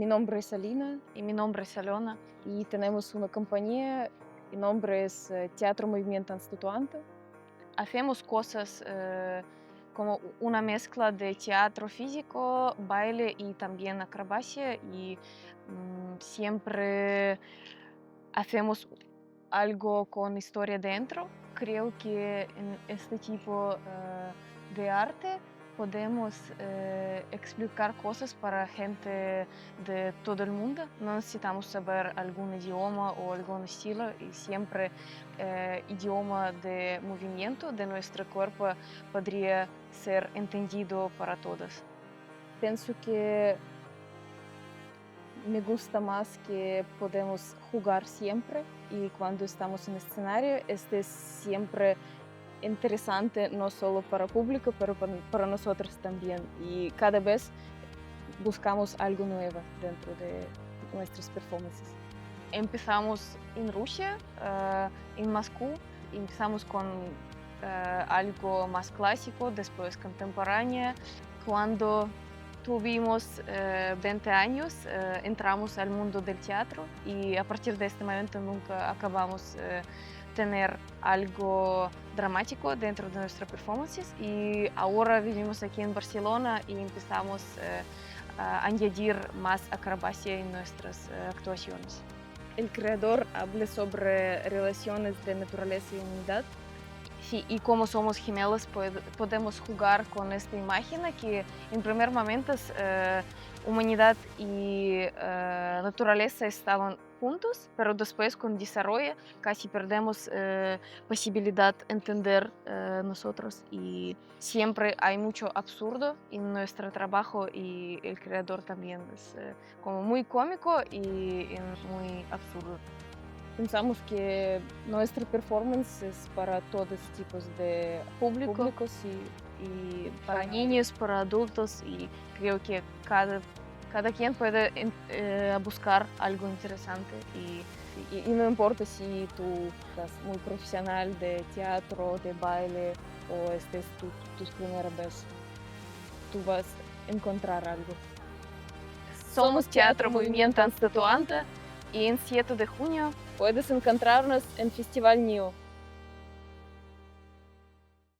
Mi nombre es Alina Y mi nombre es Alena. y tenemos una compañía. Mi nombre es Teatro Movimiento Instituante. Hacemos cosas como una mezcla de teatro físico, baile y también acrobacia y siempre hacemos algo con historia dentro. Creo que en este tipo de arte podemos explicar cosas para gente de todo el mundo. No necesitamos saber algún idioma o algún estilo y siempre idioma de movimiento de nuestro cuerpo podría ser entendido para todos. Pienso que me gusta más que podemos jugar siempre y cuando estamos en escenario, este es siempre interesante no solo para público, pero para nosotros también. Y cada vez buscamos algo nuevo dentro de nuestras performances. Empezamos en Rusia, en Moscú. Empezamos con algo más clásico, después contemporáneo. Cuando tuvimos 20 años, entramos al mundo del teatro y a partir de este momento nunca acabamos tener algo dramático dentro de nuestras performances. Y ahora vivimos aquí en Barcelona y empezamos a añadir más acrobacia en nuestras actuaciones. El creador habla sobre relaciones de naturaleza y humanidad. Sí, y como somos gemelos, podemos jugar con esta imagen que en primer momento humanidad y naturaleza estaban juntos, pero después con desarrollo casi perdemos posibilidad de entender nosotros y siempre hay mucho absurdo en nuestro trabajo y el creador también es como muy cómico y muy absurdo. Pensamos que nuestra performance es para todos tipos de públicos Y para niños, para adultos y creo que cada quien puede buscar algo interesante y no importa si tú estás muy profesional de teatro, de baile o este es tus primera vez, tú vas a encontrar algo. somos Teatro Movimiento Instituante y en 7 de junio Puedes encontrarnos en Festival NIO.